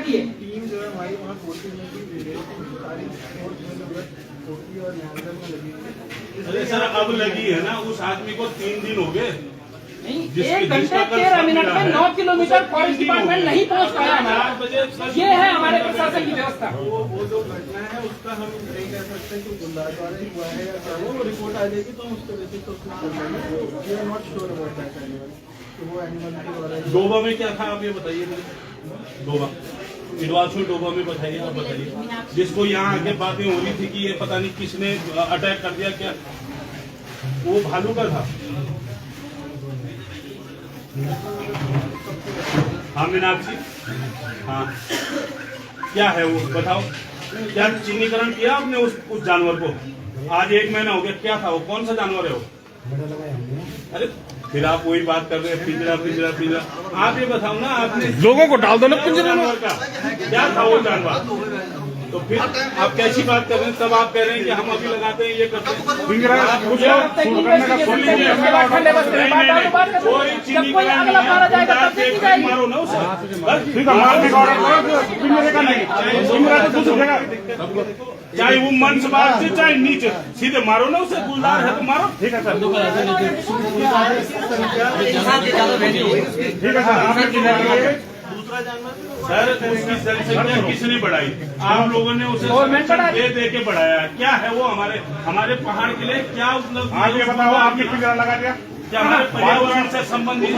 दिए। टीम जो है हमारी वहाँ कोटी में भी दे रही है, सारी फोर्स में जो है कोटी और न्यायालय में लगी हुई है। अरे सर अब लगी है ना, उस आदमी को 3 दिन हो गए। नहीं, 1 घंटे 13 मिनट में 9 किलोमीटर फॉरेस्ट डिपार्टमेंट नहीं पहुंच पाया हमारा। ये है हमारे प्रशासन की व्यवस्था। वो जो घटना है उसका हम नहीं कह सकते कि गुंडा द्वारा ही हुआ है या क्या, वो रिपोर्ट आ जाएगी तो हम उसके बेसिस पे उसमें कर लेंगे। We are not sure about that animal, तो वो एनिमल के द्वारा। डोबा में क्या था आप ये बताइए मुझे। डोबा इडवासू डोबा में बताइए, आप बताइए। जिसको यहाँ आके बातें हो रही थी कि ये पता नहीं किसने अटैक कर दिया, क्या वो भालू का था? हाँ मीनाक्षी, हाँ क्या है वो बताओ। क्या चिन्हीकरण किया आपने उस जानवर को? आज 1 महीना हो गया। क्या था वो? कौन सा जानवर है वो? अरे फिर आप वही बात कर रहे हैं, पिंजरा पिंजरा पिंजरा। आप ये बताओ ना, आपने लोगों को डाल दो ना पिंजरे में। जानवर का क्या था वो जानवर? तो फिर आप कैसी बात कर रहे हैं? तब आप कह रहे हैं कि हम अभी लगाते हैं, ये करते हैं। पिंजरा कोई चिन्हीकरण मारो ना उसे। मारने का ऑर्डर करो, पिंजरे का नहीं। पिंजरा तो दूसरी जगह, चाहे वो मन से बाहर से चाहे नीचे, सीधे मारो ना उसे। गुलदार है तो मारो। ठीक है सर, ठीक है सर। सर उसकी जनसंख्या किसने बढ़ाई? आप लोगों ने उसे दे के बढ़ाया है। क्या है वो हमारे पहाड़ के लिए क्या उपलब्ध? आप ये बताओ, आपने पिंजरा लगा दिया क्या हमारे पर्यावरण से संबंधित?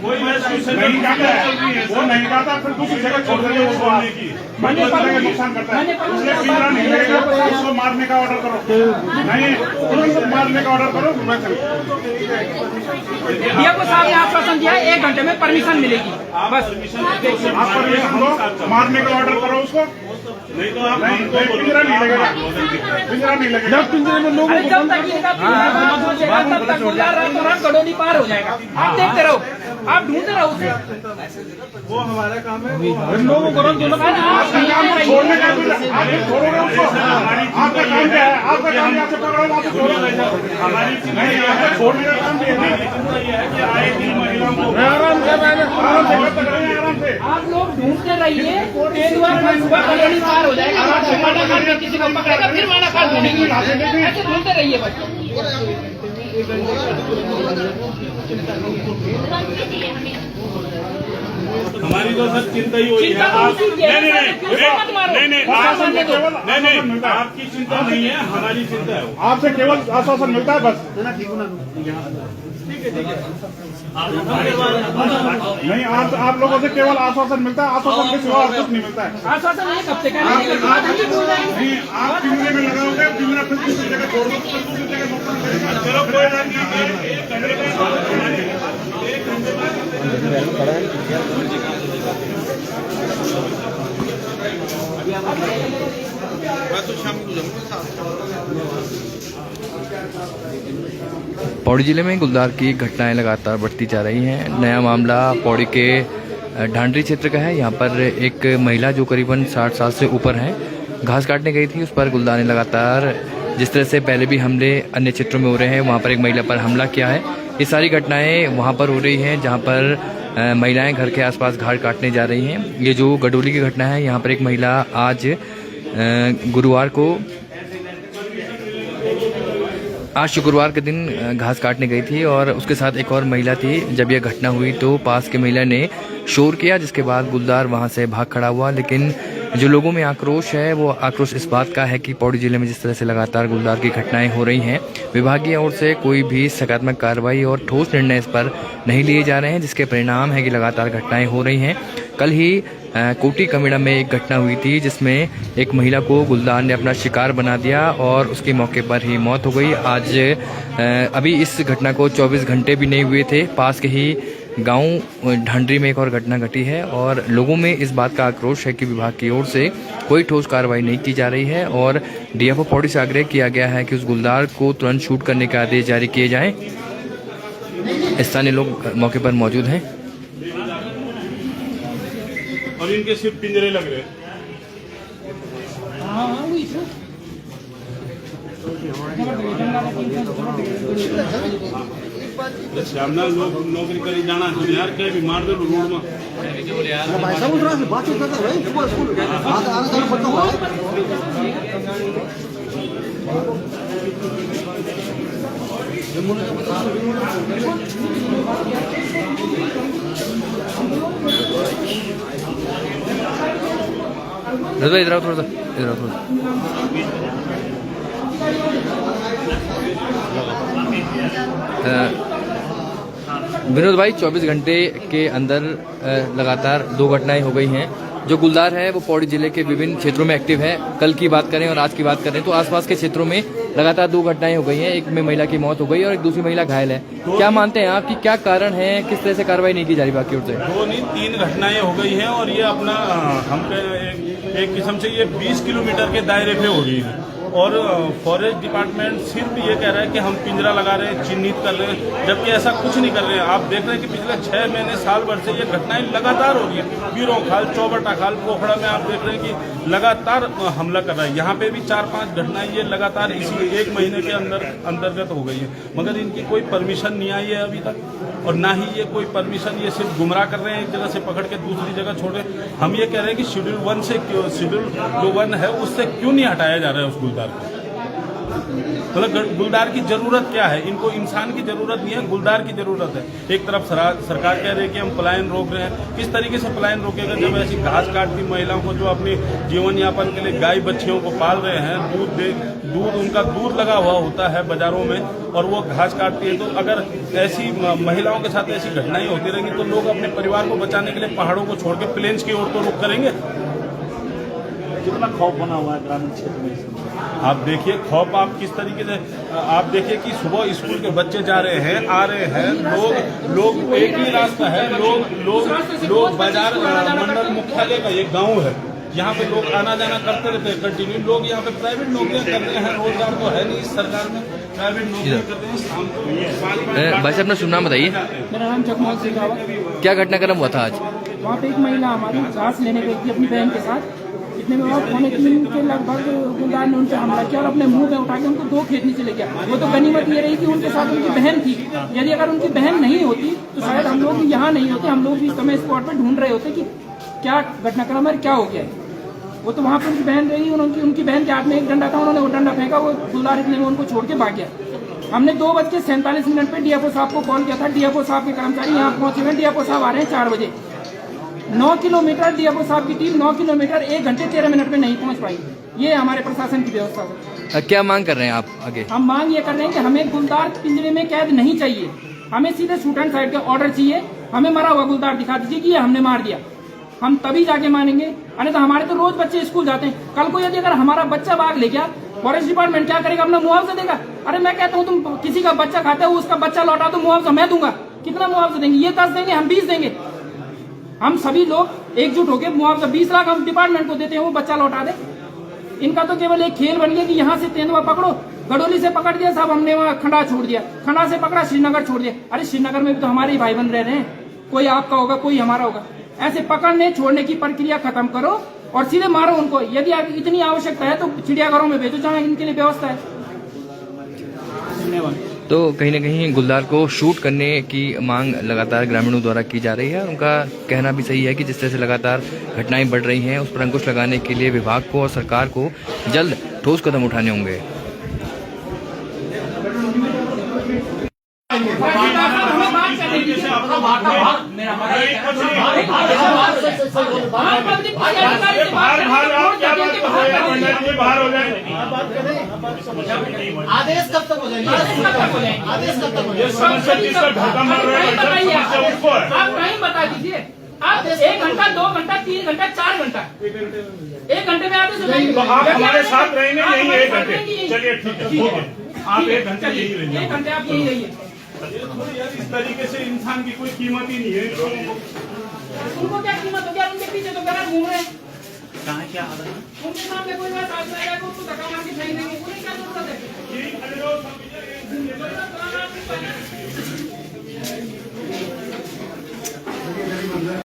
कोई नहीं करता है, वो नहीं करता, फिर दूसरी जगह छोड़ देंगे वो बोलने की। नुकसान करता है, इसलिए पिंजरा नहीं लगेगा। उसको मारने का ऑर्डर करो, नहीं तुरंत मारने का ऑर्डर करो। डीएफओ साहब ने आश्वासन दिया 1 घंटे में परमिशन मिलेगी। बस आप परमिशन दो, मारने का ऑर्डर करो उसको। नहीं तो आप पिंजरा नहीं लगेगा, पिंजरा नहीं लगेगा। पिंजरे में लोगों अरे जब तक इनका पहुंचेगा तब तक गुलदार रातों रात गडोली पार हो जाएगा। आप देखते रहो, आप ढूंढते रहो उसे। वो हमारा काम है। लोगों को छोड़ने का, आप छोड़ोगे उसको। आपका काम क्या है? आपका काम यहाँ से पकड़ो, वहाँ से छोड़ो। हमारी नहीं, यहाँ से छोड़ने का काम नहीं है। ये है कि आए 3 महिलाओं को आराम से आराम से आप लोग ढूंढते रहिए, सुबह गडोली पार हो जाएगा। मानाखाल में किसी को पकड़ेगा, फिर मानाखाल ढूंढेंगे। ऐसे ढूंढते रहिए बस। हमारी तो सर चिंता ही हुई है। आप नहीं, आपकी चिंता नहीं है, हमारी चिंता है। आपसे केवल आश्वासन मिलता है बस। नहीं, आप लोगों से केवल आश्वासन मिलता है, आश्वासन के सिवा कुछ नहीं मिलता है। आश्वासन नहीं कब से नहीं, आप पिंजरे में लगाओगे, पिंजरा फिर दूसरी जगह छोड़ दो, दूसरी जगह नुकसान करेगा। चलो कोई बात नहीं। पौड़ी जिले में गुलदार की घटनाएं लगातार बढ़ती जा रही हैं। नया मामला पौड़ी के ढांडरी क्षेत्र का है। यहाँ पर एक महिला जो करीबन 60 साल से ऊपर है, घास काटने गई थी। उस पर गुलदार ने लगातार, जिस तरह से पहले भी हमले अन्य क्षेत्रों में हो रहे हैं, वहाँ पर एक महिला पर हमला किया है। ये सारी घटनाएं वहाँ पर हो रही हैं जहाँ पर महिलाएं घर के आसपास घास काटने जा रही हैं। ये जो गडोली की घटना है, यहाँ पर एक महिला आज शुक्रवार के दिन घास काटने गई थी और उसके साथ एक और महिला थी। जब यह घटना हुई तो पास के महिला ने शोर किया, जिसके बाद गुलदार वहां से भाग खड़ा हुआ। लेकिन जो लोगों में आक्रोश है, वो आक्रोश इस बात का है कि पौड़ी जिले में जिस तरह से लगातार गुलदार की घटनाएं हो रही हैं, विभागीय ओर से कोई भी सकारात्मक कार्रवाई और ठोस निर्णय इस पर नहीं लिए जा रहे हैं, जिसके परिणाम है कि लगातार घटनाएं हो रही हैं। कल ही कोटी कमेड़ा में एक घटना हुई थी जिसमें एक महिला को गुलदार ने अपना शिकार बना दिया और उसके मौके पर ही मौत हो गई। आज अभी इस घटना को 24 घंटे भी नहीं हुए थे, पास के ही गांव ढांडरी में एक और घटना घटी है और लोगों में इस बात का आक्रोश है कि विभाग की ओर से कोई ठोस कार्रवाई नहीं की जा रही है और डीएफओ पौड़ी से आग्रह किया गया है कि उस गुलदार को तुरंत शूट करने के आदेश जारी किए जाएं। स्थानीय लोग मौके पर मौजूद हैं और इनके सिर्फ पिंजरे लग रहे हैं। श्यामला लोग नौकरी करी जाना तो यार कहीं भी मार दो रोड में भाई साहब उधर से बातचीत करते हैं भाई सुबह स्कूल आधा साल बच्चा हुआ है इधर आओ थोड़ा सा, इधर आओ थोड़ा। विनोद भाई 24 घंटे के अंदर लगातार 2 घटनाएं हो गई हैं। जो गुलदार है वो पौड़ी जिले के विभिन्न क्षेत्रों में एक्टिव है। कल की बात करें और आज की बात करें तो आसपास के क्षेत्रों में लगातार 2 घटनाएं हो गई हैं। एक में महिला की मौत हो गई और एक दूसरी महिला घायल है। क्या मानते हैं आप कि क्या कारण है, किस तरह से कार्रवाई नहीं की जा रही बाकी ओर से? 2 नहीं 3 घटनाएं हो गई हैं और ये अपना हम एक किस्म से ये 20 किलोमीटर के दायरे पे हो गई है। और फॉरेस्ट डिपार्टमेंट सिर्फ ये कह रहा है कि हम पिंजरा लगा रहे हैं, चिन्हित कर रहे हैं, जबकि ऐसा कुछ नहीं कर रहे हैं। आप देख रहे हैं कि पिछले 6 महीने साल भर से ये घटनाएं लगातार हो रही है। बीरो खाल, चौबटा खाल, पोखड़ा में आप देख रहे हैं कि लगातार हमला कर रहा है। यहाँ पे भी 4-5 घटनाएं ये लगातार इसी 1 महीने के अंतर्गत हो गई है, मगर इनकी कोई परमिशन नहीं आई है अभी तक, और ना ही ये कोई परमिशन, ये सिर्फ गुमराह कर रहे हैं, एक जगह से पकड़ के दूसरी जगह छोड़े। हम ये कह रहे हैं कि शेड्यूल 1 से शेड्यूल जो 1 है उससे क्यों नहीं हटाया जा रहा है उस गुलदार को? मतलब गुलदार की जरूरत क्या है? इनको इंसान की जरूरत नहीं है, गुलदार की जरूरत है। एक तरफ सरकार कह रही है कि हम पलायन रोक रहे हैं। किस तरीके से पलायन रोकेगा जब ऐसी घास काटती महिलाओं को जो अपने जीवन यापन के लिए गाय बच्चियों को पाल रहे हैं, दूध उनका दूध लगा हुआ होता है बाजारों में और वो घास काटती है। तो अगर ऐसी महिलाओं के साथ ऐसी घटनाएं होती रहेंगी तो लोग अपने परिवार को बचाने के लिए पहाड़ों को छोड़ के प्लेन्स की ओर तो रुख करेंगे। कितना खौफ बना हुआ है ग्रामीण क्षेत्र में? आप देखिए खौफ, आप किस तरीके से आप देखिए कि सुबह स्कूल के बच्चे जा रहे हैं, आ रहे हैं, लोग एक ही रास्ता है, लोग बाजार मंडल मुख्यालय का ये गांव है, यहाँ पे लोग आना जाना करते रहते हैं कंटिन्यू। लोग यहाँ पे प्राइवेट नौकरियां कर रहे हैं, रोजगार तो है नहीं इस सरकार में, प्राइवेट नौकरी करते हैं। शाम को भाई साहब अपना शुभ नाम बताइए। मेरा नाम जगमोहन सिंह रावत। क्या घटनाक्रम हुआ था आज? वहाँ पे एक महिला हमारी घास लेने गई थी अपनी बहन के साथ। इतने में 3:15 के लगभग गुलदार ने उनसे हमला किया और अपने मुंह में उठा के उनको 2 खेत नीचे ले गया। वो तो गनीमत ये रही कि उनके साथ उनकी बहन थी। यदि अगर उनकी बहन नहीं होती तो शायद हम लोग यहाँ नहीं होते, हम लोग भी इस समय स्पॉट पर ढूंढ रहे होते कि क्या घटनाक्रम है, क्या हो गया है। वो तो वहाँ पर उनकी बहन रही, उनकी बहन के हाथ में एक डंडा था, उन्होंने वो डंडा फेंका, वो गुलदार इतने में उनको छोड़ के भाग गया। हमने 2:47 पे डीएफओ साहब को कॉल किया था। डीएफओ साहब के कर्मचारी यहाँ पहुंचे हुए। डीएफओ साहब आ रहे हैं 4 बजे। 9 किलोमीटर डीएफओ साहब की टीम 9 किलोमीटर 1 घंटे 13 मिनट में नहीं पहुंच पाई। ये हमारे प्रशासन की व्यवस्था है। क्या मांग कर रहे हैं आप आगे? हम मांग ये कर रहे हैं कि हमें गुलदार पिंजरे में कैद नहीं चाहिए, हमें सीधे शूट एंड साइड का ऑर्डर चाहिए। हमें मरा हुआ गुलदार दिखा दीजिए कि ये हमने मार दिया, हम तभी जाके मानेंगे। अरे तो हमारे तो रोज बच्चे स्कूल जाते हैं। कल को यदि अगर हमारा बच्चा भाग ले गया, फॉरेस्ट डिपार्टमेंट क्या करेगा? अपना मुआवजा देगा। अरे मैं कहता हूँ तुम किसी का बच्चा खाते हो, उसका बच्चा लौटा दो, मुआवजा मैं दूंगा। कितना मुआवजा देंगे? ये 10 देंगे, हम 20 देंगे। हम सभी लोग एकजुट होकर मुआवजा 20 लाख हम डिपार्टमेंट को देते हैं, वो बच्चा लौटा दे। इनका तो केवल एक खेल बन गया कि यहाँ से तेंदुआ पकड़ो, गडोली से पकड़ दिया साहब, हमने वहाँ खंडा छोड़ दिया, खंडा से पकड़ा श्रीनगर छोड़ दिया। अरे श्रीनगर में भी तो हमारे ही भाई बंद रह रहे हैं, कोई आपका होगा कोई हमारा होगा। ऐसे पकड़ने छोड़ने की प्रक्रिया खत्म करो और सीधे मारो उनको। यदि इतनी आवश्यकता है तो चिड़ियाघरों में भेजो जहाँ इनके लिए व्यवस्था है। धन्यवाद। तो कहीं न कहीं गुलदार को शूट करने की मांग लगातार ग्रामीणों द्वारा की जा रही है और उनका कहना भी सही है कि जिस तरह से लगातार घटनाएं बढ़ रही हैं उस पर अंकुश लगाने के लिए विभाग को और सरकार को जल्द ठोस कदम उठाने होंगे। आदेश कब तक हो जाएंगे? आदेश कब तक हो जाएंगे? समस्या जिसका धक्का मार रहा है आप टाइम बता दीजिए। आप 1 घंटा 2 घंटा 3 घंटा 4 घंटा 1 घंटे में आदेश हो जाएंगे। तो आप हमारे साथ रहेंगे यही 1 घंटे? चलिए ठीक है, आप 1 घंटे यही रहिए। 1 घंटे आप यही रहिए। इस तरीके से इंसान की कोई कीमत ही नहीं है। उनको क्या कीमत हो गया? उनके पीछे तो गलत घूम रहे हैं। कहाँ क्या आ रहा है? उनके सामने कोई बात आज आएगा तो उसको धक्का मार के फेंक देंगे। उन्हें क्या जरूरत है?